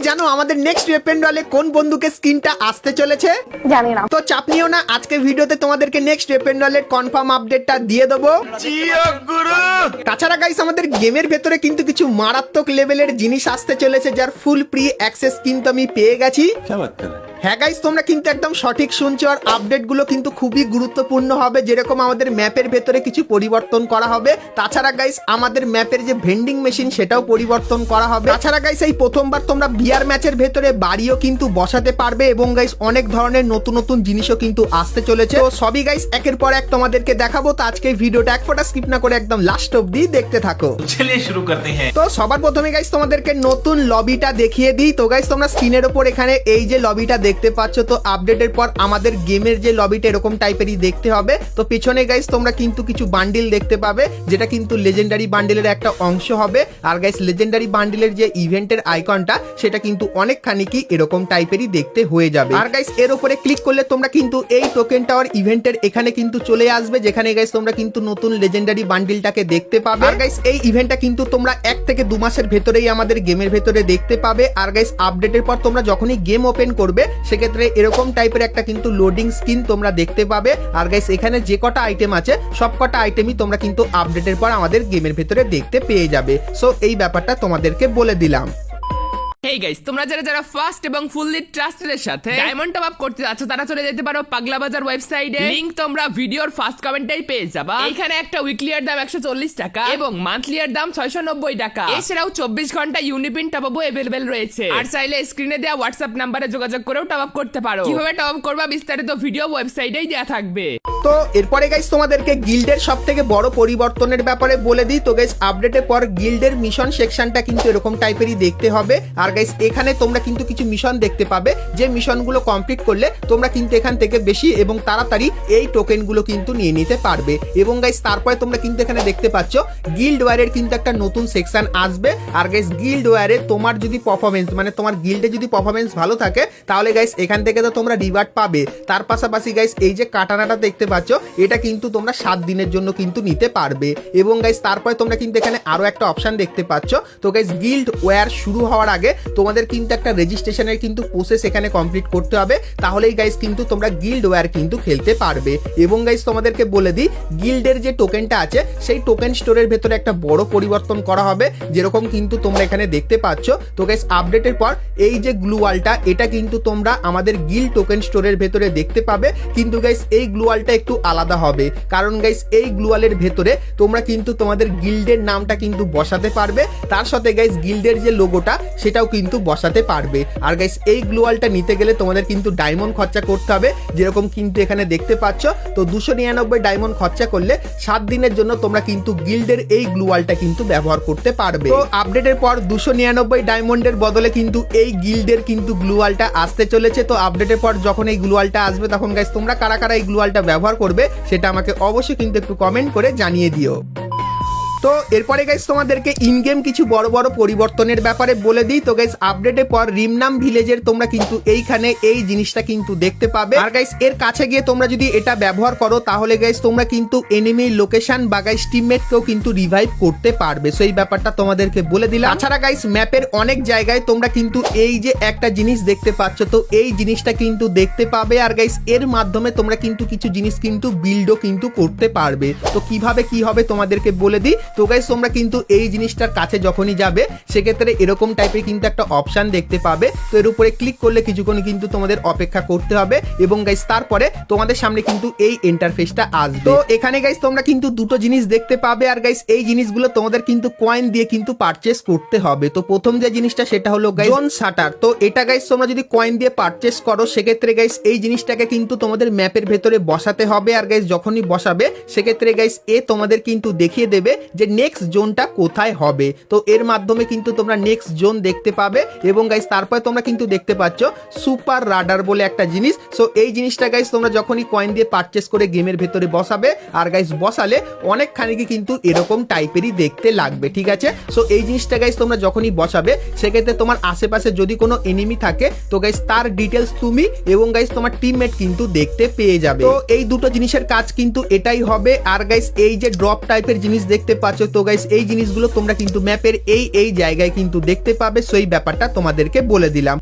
জানো আমাদের next weapon রলে কোন বন্দুকের স্কিনটা আসতে চলেছে? জানি না। তো চাপ নিও না, আজকে ভিডিওতে তোমাদেরকে নেক্সট ওয়েপন রলের কনফার্ম আপডেটটা দিয়ে দেবো। তাছাড়া গাইস আমাদের গেমের ভেতরে কিন্তু কিছু মারাত্মক লেভেলের জিনিস আসতে চলেছে, যার ফুল প্রি অ্যাক্সেস কিন্তু আমি পেয়ে গেছি। হ্যাঁ গাইস, তোমরা কিন্তু একদম সঠিক শুনছো, আর আপডেট গুলো কিন্তু খুবই গুরুত্বপূর্ণ হবে। যেরকম আমাদের ম্যাপের ভেতরে কিছু পরিবর্তন করা হবে, তাছাড়া গাইস আমাদের ম্যাপের যে ভেন্ডিং মেশিন সেটাও পরিবর্তন করা হবে। তাছাড়া গাইস এই প্রথমবার তোমরা বিয়ার ম্যাচের ভেতরে বাড়িও কিন্তু বসাতে পারবে, এবং গাইস অনেক ধরনের নতুন নতুন জিনিসও কিন্তু আসতে চলেছে। তো সবই গাইস একের পর এক তোমাদেরকে দেখাবো। তো আজকে এই ভিডিওটা এক ফোঁটা স্কিপ না করে একদম লাস্ট অবধি দেখতে থাকো। চলিয়ে শুরু করতে হ্যাঁ। তো সবার প্রথমে গাইস তোমাদেরকে নতুন লবিটা দেখিয়ে দিই। তো গাইস তোমরা স্ক্রিনের উপর এখানে এই যে লবিটা দেখতে পাচ্ছ, তো আপডেটের পর আমাদের গেমের যে লবিটা এরকম টাইপেরই দেখতে হবে। তো পিছনে গাইস তোমরা কিন্তু কিছু বান্ডিল দেখতে পাবে, যেটা কিন্তু লেজেন্ডারি বান্ডিলের একটা অংশ হবে। আর গাইস লেজেন্ডারি বান্ডিলের যে ইভেন্টের আইকনটা সেটা কিন্তু অনেকখানি কি এরকম টাইপেরই দেখতে হয়ে যাবে। আর গাইস এর উপরে ক্লিক করলে তোমরা কিন্তু এই টোকেন টাওয়ার ইভেন্টের এখানে কিন্তু চলে আসবে, যেখানে গাইস তোমরা কিন্তু নতুন লেজেন্ডারি বান্ডিলটাকে দেখতে পাবে। আর গাইস এই ইভেন্টটা কিন্তু তোমরা 1 থেকে 2 মাসের ভেতরেই আমাদের গেমের ভেতরে দেখতে পাবে। আর গাইস আপডেটের পর তোমরা যখনই গেম ওপেন করবে সেক্ষেত্রে এরকম টাইপের একটা কিন্তু লোডিং স্ক্রিন তোমরা দেখতে পাবে। আর গাইস এখানে যে কটা আইটেম আছে সব কটা আইটেমই তোমরা কিন্তু আপডেটের পর আমাদের গেমের ভেতরে দেখতে পেয়ে যাবে। সো এই ব্যাপারটা তোমাদেরকে বলে দিলাম। হেই গাইস, তোমরা যারা ফার্স্ট এবং ফুললি ট্রাস্টেড এর সাথে ডায়মন্ড টপ আপ করতে যাচ্ছ, তারা চলে যেতে পারো পাগলা বাজার ওয়েবসাইটে। লিংক তোমরা ভিডিওর ফার্স্ট কমেন্টেই পেয়ে যাবা। এখানে একটা উইকলি এর দাম 140 টাকা এবং মান্থলি এর দাম 690 টাকা। এছাড়াও 24 ঘন্টা ইউনিপিন টপ আপও अवेलेबल রয়েছে। আর চাইলে স্ক্রিনে দেওয়া হোয়াটসঅ্যাপ নম্বরে যোগাযোগ করেও টপ আপ করতে পারো। কিভাবে টপ আপ করবা বিস্তারিত ভিডিও ওয়েবসাইটেই দেয়া থাকবে। তো এরপরে গাইস তোমাদেরকে গিল্ডের সবথেকে বড় পরিবর্তনের ব্যাপারে বলে দিই। তো গাইস আপডেটের পর গিল্ডের মিশন সেকশনটা কিন্তু এরকম টাইপেরই দেখতে হবে। আর গাইস এখানে তোমরা কিন্তু কিছু মিশন দেখতে পাবে, যে মিশনগুলো কমপ্লিট করলে তোমরা কিন্তু এখান থেকে বেশি এবং তাড়াতাড়ি এই টোকেনগুলো কিন্তু নিয়ে নিতে পারবে। এবং গাইস তারপরে তোমরা কিন্তু এখানে দেখতে পাচ্ছ গিল্ড ওয়্যারের কিন্তু একটা নতুন সেকশন আসবে। আর গাইস গিল্ড ওয়্যারে তোমার যদি পারফরমেন্স মানে তোমার গিল্ডে যদি পারফরমেন্স ভালো থাকে তাহলে গাইস এখান থেকে তো তোমরা রিওয়ার্ড পাবে। তার পাশাপাশি গাইস এই যে কাটানাটা দেখতে পাচ্ছ, এটা কিন্তু তোমরা 7 দিনের জন্য কিন্তু নিতে পারবে। এবং গাইস তারপরে তোমরা কিন্তু এখানে আরো একটা অপশন দেখতে পাচ্ছ। তো গাইস গিল্ড ওয়্যার শুরু হওয়ার আগে তোমাদের কিন্তু একটা রেজিস্ট্রেশনের কিন্তু প্রসেস এখানে কমপ্লিট করতে হবে, তাহলেই গাইস কিন্তু তোমরা গিল্ড ওয়্যার কিন্তু খেলতে পারবে। এবং গাইস তোমাদেরকে বলে দিই, গিল্ডের যে টোকেনটা আছে সেই টোকেন স্টোরের ভেতরে একটা বড় পরিবর্তন করা হবে, যেরকম কিন্তু তোমরা এখানে দেখতে পাচ্ছ। তো গাইস আপডেটের পর এই যে গ্লুয়ালটা, এটা কিন্তু তোমরা আমাদের গিল্ড টোকেন স্টোরের ভেতরে দেখতে পাবে। কিন্তু গাইস এই গ্লুয়ালটা একটু আলাদা হবে, কারণ গাইস এই গ্লুয়ালের ভেতরে তোমরা কিন্তু তোমাদের গিল্ডের নামটা কিন্তু বসাতে পারবে, তার সাথে গাইস গিল্ডের যে লোগোটা সেটাও কিন্তু বসাতে পারবে। আর গাইস এই গ্লুয়ালটা নিতে গেলে তোমাদের কিন্তু ডায়মন্ড খরচা করতে হবে, যেরকম কিন্তু এখানে দেখতে পাচ্ছ। তো 299 ডায়মন্ড খরচা করলে 7 দিনের জন্য তোমরা কিন্তু গিল্ডের এই গ্লুয়ালটা কিন্তু ব্যবহার করতে পারবে। তো আপডেটের পর 299 ডায়মন্ডের বদলে কিন্তু এই গিল্ডের কিন্তু গ্লুয়ালটা আসতে চলেছে। তো আপডেটের পর যখন এই গ্লুয়ালটা আসবে তখন গাইস তোমরা কারা কারা এই গ্লুয়ালটা ব্যবহার করবে সেটা আমাকে অবশ্যই কিন্তু একটু কমেন্ট করে জানিয়ে দিও। তো এরপরে গাইস তোমাদেরকে ইন গেম কিছু বড় বড় পরিবর্তনের ব্যাপারে বলে দিই। তো গাইস আপডেটের পর রিমনাম ভিলেজের তোমরা কিন্তু এইখানে এই জিনিসটা কিন্তু দেখতে পাবে। আর গাইস এর কাছে গিয়ে তোমরা যদি এটা ব্যবহার করো তাহলে গাইস তোমরা কিন্তু এনিমি লোকেশন বা গাইস টিমমেটকেও কিন্তু রিভাইভ করতে পারবে। সো এই ব্যাপারটা তোমাদেরকে বলে দিলাম। তাছাড়া গাইস ম্যাপের অনেক জায়গায় তোমরা কিন্তু এই যে একটা জিনিস দেখতে পাচ্ছ, তো এই জিনিসটা কিন্তু দেখতে পাবে। আর গাইস এর মাধ্যমে তোমরা কিন্তু কিছু জিনিস কিন্তু বিল্ডও কিন্তু করতে পারবে। তো কিভাবে কি হবে তোমাদেরকে বলে দিই। তো গাইস তোমরা কিন্তু এই জিনিসটার কাছে যখনই যাবে সেক্ষেত্রে এরকম টাইপের কিন্তু একটা অপশন দেখতে পাবে। তো এর উপরে ক্লিক করলে কিছুক্ষণ কিন্তু তোমাদের অপেক্ষা করতে হবে, এবং গাইস তারপরে তোমাদের সামনে কিন্তু এই ইন্টারফেসটা আসবে। তো এখানে গাইস তোমরা কিন্তু দুটো জিনিস দেখতে পাবে। আর গাইস এই জিনিসগুলো তোমাদের কিন্তু কয়েন দিয়ে কিন্তু পারচেস করতে হবে। তো প্রথম যে জিনিসটা সেটা হলো গাইস জোন শাটার। তো এটা গাইস তোমরা যদি কয়েন দিয়ে পারচেস করো সেক্ষেত্রে গাইস এই জিনিসটাকে কিন্তু তোমাদের ম্যাপের ভেতরে বসাতে হবে। আর গাইস যখনই বসাবে সেক্ষেত্রে গাইস তোমাদের কিন্তু দেখিয়ে দেবে যে নেক্সট জোনটা কোথায় হবে। তো এর মাধ্যমে কিন্তু তোমরা নেক্সট জোন দেখতে পাবে। এবং গাইস তারপরে তোমরা কিন্তু দেখতে পাচ্ছ সুপার রাডার বলে একটা জিনিস। সো এই জিনিসটা গাইস তোমরা যখনই কয়েন দিয়ে পারচেস করে গেমের ভেতরে বসাবে, আর গাইস বসালে অনেকখানি কিন্তু এরকম টাইপেরই দেখতে লাগবে, ঠিক আছে। সো এই জিনিসটা গাইস তোমরা যখনই বসাবে সেক্ষেত্রে তোমার আশেপাশে যদি কোনো এনিমি থাকে তো গাইস তার ডিটেলস তুমি এবং গাইস তোমার টিমমেট কিন্তু দেখতে পেয়ে যাবে। তো এই দুটো জিনিসের কাজ কিন্তু এটাই হবে। আর গাইস এই যে ড্রপ টাইপের জিনিস দেখতে পাচ্ছ। তো গাইস এই জিনিসগুলো তোমরা কিন্তু ম্যাপের এই জায়গায় কিন্তু দেখতে পাবে, সো এই ব্যাপারটা তোমাদেরকে বলে দিলাম।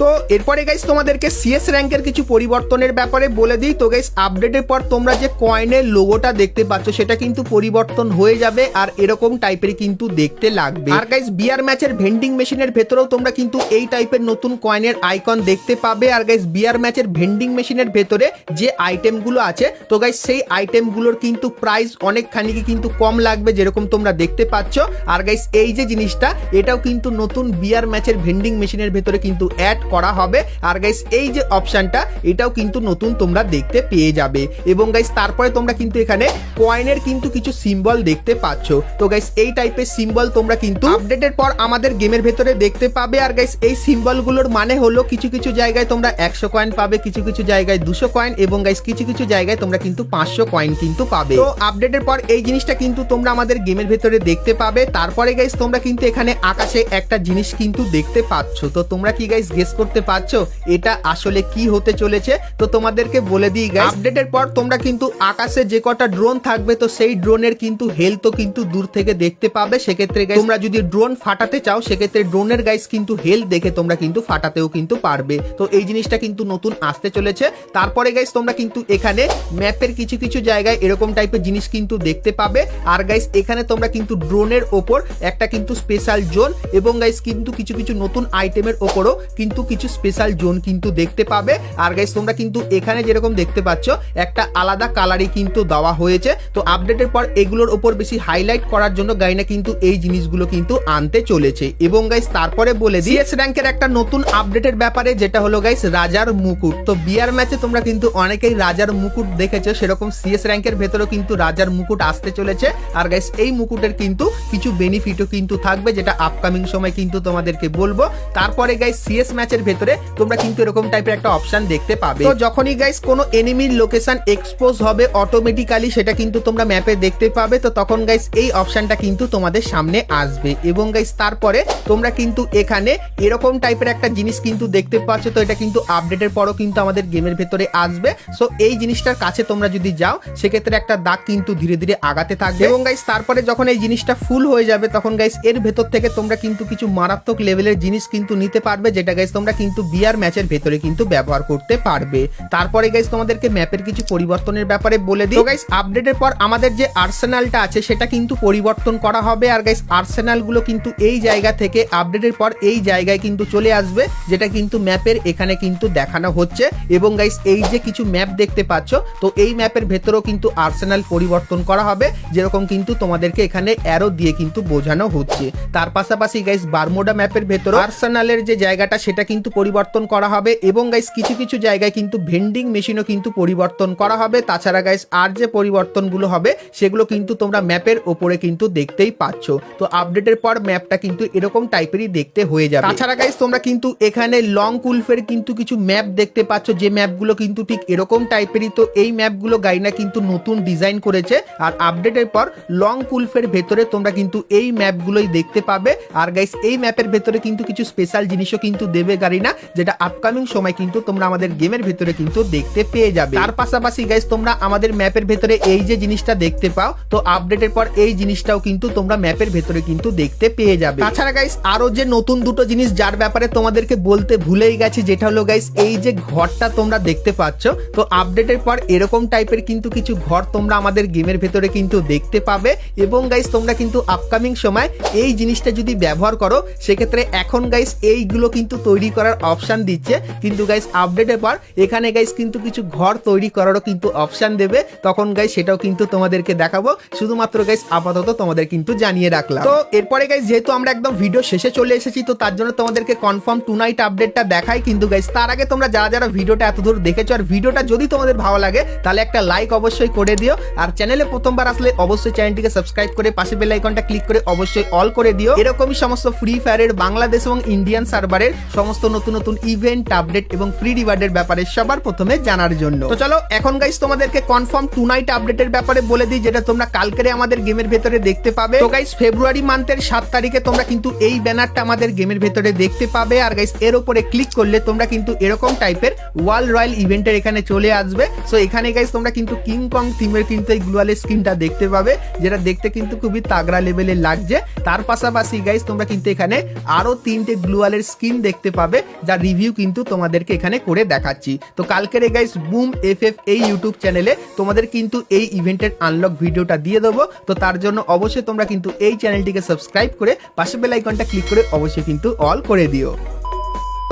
তো এরপরে গাইস তোমাদেরকে সিএস র্যাঙ্কের কিছু পরিবর্তনের ব্যাপারে বলে দিই। তো গাইস আপডেটের পর তোমরা যে কয়েনের লোগোটা দেখতে পাচ্ছ সেটা কিন্তু পরিবর্তন হয়ে যাবে আর এরকম টাইপের কিন্তু দেখতে লাগবে। আর গাইস বিআর ম্যাচের ভেন্ডিং মেশিনের ভেতরেও তোমরা কিন্তু এই টাইপের নতুন কয়েনের আইকন দেখতে পাবে। আর গাইস বিআর ম্যাচের ভেন্ডিং মেশিনের ভেতরে যে আইটেমগুলো আছে, তো গাইস সেই আইটেমগুলোর কিন্তু প্রাইস অনেকখানি কিন্তু কম লাগবে, যেরকম তোমরা দেখতে পাচ্ছ। আর গাইস এই যে জিনিসটা, এটাও কিন্তু নতুন বিআর ম্যাচের ভেন্ডিং মেশিনের ভেতরে কিন্তু অ্যাড করা হবে। আর গাইস এই যে অপশনটা, এটাও কিন্তু নতুন তোমরা দেখতে পেয়ে যাবে। এবং গাইস তারপরে তোমরা কিন্তু এখানে কয়েনের কিন্তু কিছু সিম্বল দেখতে পাচ্ছ। তো গাইস এই টাইপের সিম্বল তোমরা কিন্তু আপডেটের পর আমাদের গেমের ভেতরে দেখতে পাবে। আর গাইস এই সিম্বলগুলোর মানে হলো কিছু কিছু জায়গায় তোমরা 100 কয়েন পাবে, কিছু কিছু জায়গায় 200 কয়েন, এবং গাইস কিছু কিছু জায়গায় তোমরা কিন্তু 500 কয়েন কিন্তু পাবে। তো আপডেটের পর এই জিনিসটা কিন্তু তোমরা আমাদের গেমের ভেতরে দেখতে পাবে। তারপরে গাইস তোমরা কিন্তু এখানে আকাশে একটা জিনিস কিন্তু দেখতে পাচ্ছ। তো তোমরা কি গাইস গেস করতে পারছো এটা আসলে কি হতে চলেছে? তো তোমাদেরকে বলে দিই গাইস, আপডেটের পর তোমরা কিন্তু আকাশে যে কটা ড্রোন থাকবে, তো সেই ড্রোনের কিন্তু হেলথও কিন্তু দূর থেকে দেখতে পাবে। সেক্ষেত্রে গাইস তোমরা যদি ড্রোন ফাটাতে চাও, সেক্ষেত্রে ড্রোনের গাইস কিন্তু হেলথ দেখে তোমরা কিন্তু ফাটাতেও কিন্তু পারবে। তো এই জিনিসটা কিন্তু নতুন আসতে চলেছে। তারপরে গাইস তোমরা কিন্তু এখানে ম্যাপের কিছু কিছু জায়গায় এরকম টাইপের জিনিস কিন্তু দেখতে পাবে। আর গাইস এখানে তোমরা কিন্তু ড্রোনের ওপর একটা কিন্তু স্পেশাল জোন, এবং গাইস কিন্তু কিছু কিছু নতুন আইটেমের ওপরও কিন্তু কিছু স্পেশাল জোন কিন্তু দেখতে পাবে। আর গাইস তোমরা কিন্তু এখানে যেরকম দেখতে পাচ্ছ একটা আলাদা কালারই কিন্তু দেওয়া হয়েছে। তো আপডেটের পর এগুলোর উপর বেশি হাইলাইট করার জন্য গাইনা কিন্তু এই জিনিসগুলো কিন্তু আনতে চলেছে। এবং গাইস তারপরে বলে দিই সিএস র্যাঙ্কের একটা নতুন আপডেটের ব্যাপারে, যেটা হলো গাইস রাজার মুকুট। তো বিআর ম্যাচে তোমরা কিন্তু অনেকেই রাজার মুকুট দেখেছো, সেরকম সিএস র্যাঙ্কের ভেতরেও কিন্তু রাজার মুকুট আসতে চলেছে। আর গাইস এই মুকুটের কিন্তু কিছু বেনিফিটও কিন্তু থাকবে, যেটা আপকামিং সময় কিন্তু তোমাদেরকে বলবো। তারপরে গাইস সিএস ম্যাচের ভেতরে তোমরা কিন্তু এরকম টাইপের একটা অপশন দেখতে পাবে। তো যখনই গাইস কোনো এনিমির লোকেশন এক্সপোজ হবে অটোমেটিক্যালি সেটা কিন্তু তোমরা ম্যাপে দেখতে পাবে। তো তখন গাইস এই অপশনটা কিন্তু তোমাদের সামনে আসবে। এবং গাইস তারপরে তোমরা কিন্তু এখানে এরকম টাইপের একটা জিনিস কিন্তু দেখতে পাচ্ছ। তো এটা কিন্তু আপডেটের পরও কিন্তু আমাদের গেমের ভেতরে আসবে। সো এই জিনিসটার কাছে তোমরা যদি যাও, সেক্ষেত্রে একটা দাগ কিন্তু ধীরে ধীরে আগাতে থাকবে। এবং গাইস তারপরে যখন এই জিনিসটা ফুল হয়ে যাবে, তখন গাইস এর ভেতর থেকে তোমরা কিন্তু কিছু মারাত্মক লেভেলের জিনিস কিন্তু নিতে পারবে, যেটা গাইস তোমরা কিন্তু বিআর ম্যাচের ভেতরে কিন্তু ব্যবহার করতে পারবে। তারপরে গাইস তোমাদেরকে ম্যাপের কিছু পরিবর্তনের ব্যাপারে বলে দিই। তো গাইস আপডেটের পর আমাদের যে আর্সেনালটা আছে সেটা কিন্তু পরিবর্তন করা হবে। আর গাইস আর্সেনাল গুলো কিন্তু এই জায়গা থেকে আপডেটের পর এই জায়গায় কিন্তু চলে আসবে, যেটা কিন্তু ম্যাপের এখানে কিন্তু দেখানো হচ্ছে। এবং গাইস এই যে কিছু ম্যাপ দেখতে পাচ্ছ, তো এই ম্যাপের ভেতরেও কিন্তু আর্সেনাল পরিবর্তন করা হবে, যেরকম কিন্তু তোমাদেরকে এখানে অ্যারো দিয়ে কিন্তু বোঝানো হচ্ছে। তার পাশাপাশি গাইস বারমুডা ম্যাপের ভেতরে আর্সেনালের যে জায়গাটা সেটা কিন্তু পরিবর্তন করা হবে। এবং গাইস কিছু কিছু জায়গায় কিন্তু ভেন্ডিং মেশিনও কিন্তু পরিবর্তন করা হবে। তাছাড়া গাইস আর যে পরিবর্তনগুলো হবে সেগুলো কিন্তু তোমরা ম্যাপের ওপরে কিন্তু দেখতেই পাচ্ছ। তো আপডেটের পর ম্যাপটা কিন্তু এরকম টাইপেরই দেখতে হয়ে যাবে। তাছাড়া গাইস তোমরা কিন্তু এখানে লং কুলফের কিন্তু কিছু ম্যাপ দেখতে পাচ্ছ, যে ম্যাপগুলো কিন্তু ঠিক এরকম টাইপেরই। তো এই ম্যাপগুলো গাইনা কিন্তু নতুন ডিজাইন করেছে। আর আপডেটের পর লং কুলফের ভেতরে তোমরা কিন্তু এই ম্যাপগুলোই দেখতে পাবে। আর গাইস এই ম্যাপের ভেতরে কিন্তু কিছু স্পেশাল জিনিসও কিন্তু দেবে গারিনা, যেটা আপকামিং সময় কিন্তু তোমরা আমাদের গেমের ভেতরে কিন্তু দেখতে পেয়ে যাবে। তার পাশাপাশি গাইস তোমরা আমাদের ম্যাপের ভেতরে এই যে জিনিসটা দেখতে পাও, তো আপডেটের পর এই জিনিসটাও কিন্তু তোমরা ম্যাপের ভেতরে কিন্তু দেখতে পেয়ে যাবে। তাছাড়া গাইস আরো যে নতুন দুটো জিনিস যার ব্যাপারে তোমাদেরকে বলতে ভুলেই গেছি, যেটা হলো গাইস এই যে ঘরটা তোমরা দেখতে পাচ্ছ, তো আপডেটের পর এরকম টাইপের কিন্তু কিছু ঘর তোমরা আমাদের গেমের ভেতরে কিন্তু দেখতে পাবে। এবং গাইস তোমরা কিন্তু আপকামিং সময় এই জিনিসটা যদি ব্যবহার করো, সেক্ষেত্রে এখন গাইস এইগুলো কিন্তু তৈরি করার অপশন দিচ্ছে, কিন্তু গাইস আপডেটের পর এখানে গাইস কিন্তু কিছু ঘর তৈরি করারও কিন্তু অপশন দেবে। তখন গাইস সেটাও কিন্তু তোমাদেরকে দেখাবো। শুধুমাত্র গাইস আপাতত তোমাদের কিন্তু জানিয়ে রাখলাম। তো এরপরে গাইস যেহেতু আমরা একদম ভিডিও শেষে চলে এসেছি, তো তার জন্য তোমাদেরকে কনফার্ম টু নাইট আপডেটটা দেখাই। কিন্তু গাইস তার আগে তোমরা যারা যারা ভিডিওটা এতদূর দেখেছো, আর ভিডিওটা যদি তোমাদের ভালো লাগে তাহলে একটা লাইক অবশ্যই করে দিও। আর চ্যানেলে প্রথমবার আসলে অবশ্যই চ্যানেলটিকে সাবস্ক্রাইব করে পাশে বেল আইকনটা ক্লিক করে অবশ্যই অল করে দিও। এরকমই সমস্ত ফ্রি ফায়ারের বাংলাদেশ এবং ইন্ডিয়ান সার্ভারের সমস্ত সমস্ত নতুন নতুন ইভেন্ট, আপডেট এবং ফ্রি রিওয়ার্ডের ব্যাপারে সবার প্রথমে জানার জন্য। তো চলো এখন গাইস তোমাদেরকে কনফার্ম টু নাইট আপডেটের ব্যাপারে বলে দিই, যেটা তোমরা কালকেরে আমাদের গেমের ভেতরে দেখতে পাবে। তো গাইস ফেব্রুয়ারি মান্থের 7 তারিখে তোমরা কিন্তু এই ব্যানারটা আমাদের গেমের ভেতরে দেখতে পাবে। আর গাইস এর উপরে ক্লিক করলে তোমরা কিন্তু এরকম টাইপের ওয়ার্ল্ড রয়্যাল ইভেন্টের এখানে চলে আসবে। সো এখানে গাইস তোমরা কিন্তু কিং কং থিমের কিন্তু এই গ্লোয়ালের স্কিনটা দেখতে পাবে, যেটা দেখতে কিন্তু খুবই তাগড়া লেভেলের লাগছে। তার পাশাপাশি গাইস তোমরা কিন্তু এখানে আরো 3টে গ্লোয়ালের স্কিন দেখতে পাবে, যার রিভিউ কিন্তু তোমাদেরকে এখানে করে দেখাচ্ছি। তো কালকের গাইস বুম এফএফ এই ইউটিউব চ্যানেলে তোমাদের কিন্তু এই ইভেন্টের আনলক ভিডিওটা দিয়ে দেবো। তো তার জন্য অবশ্যই তোমরা কিন্তু এই চ্যানেলটিকে সাবস্ক্রাইব করে পাশে বেল আইকনটা ক্লিক করে অবশ্যই কিন্তু অল করে দিও।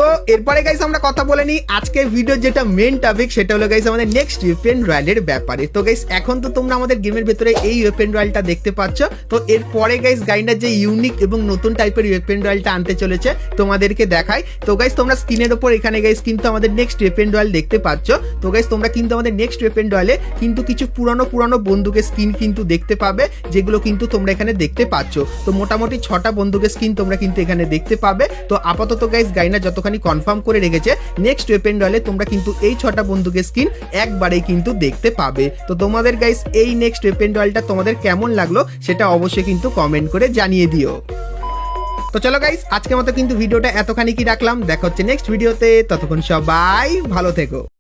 তো এরপরে গাইস আমরা কথা বলে নিই আজকে ভিডিও যেটা মেন টপিক, সেটা হলো গাইস আমাদের নেক্সট ওয়েপেন রয়্যালের ব্যাপারে। তো গাইস এখন তো তোমরা আমাদের গেমের ভেতরে এই ওয়েপেন রয়্যালটা দেখতে পাচ্ছ। তো এরপরে গাইস গাইন্ডার যে ইউনিক এবং নতুন টাইপের ওয়েপেন রয়্যালটা আনতে চলেছে তোমাদেরকে দেখাই। তো গাইস তোমরা স্ক্রিনের উপর এখানে গাইস কিন্তু আমাদের নেক্সট ওয়েপেন রয়্যাল দেখতে পাচ্ছ। তো গাইস তোমরা কিন্তু আমাদের নেক্সট ওয়েপেন রয়্যালে কিন্তু কিছু পুরানো বন্দুকের স্কিন কিন্তু দেখতে পাবে, যেগুলো কিন্তু তোমরা এখানে দেখতে পাচ্ছ। তো মোটামুটি 6টা বন্দুকের স্কিন তোমরা কিন্তু এখানে দেখতে পাবে। তো আপাতত গাইস গাইন্ডার যতখানি কনফার্ম করে রেখেছে নেক্সট ওয়েপেন রয়্যালে তোমরা কিন্তু এই 6টা বন্দুকের স্কিন একবারেই কিন্তু দেখতে পাবে। তো তোমাদের গাইস এই নেক্সট ওয়েপেন রয়্যালটা তোমাদের কেমন লাগলো সেটা অবশ্যই কিন্তু কমেন্ট করে জানিয়ে দিও। তো চলো গাইস আজকের মতো কিন্তু ভিডিওটা এতখানি কি রাখলাম, দেখা হচ্ছে নেক্সট ভিডিওতে। ততক্ষণ সবাই ভালো থেকো।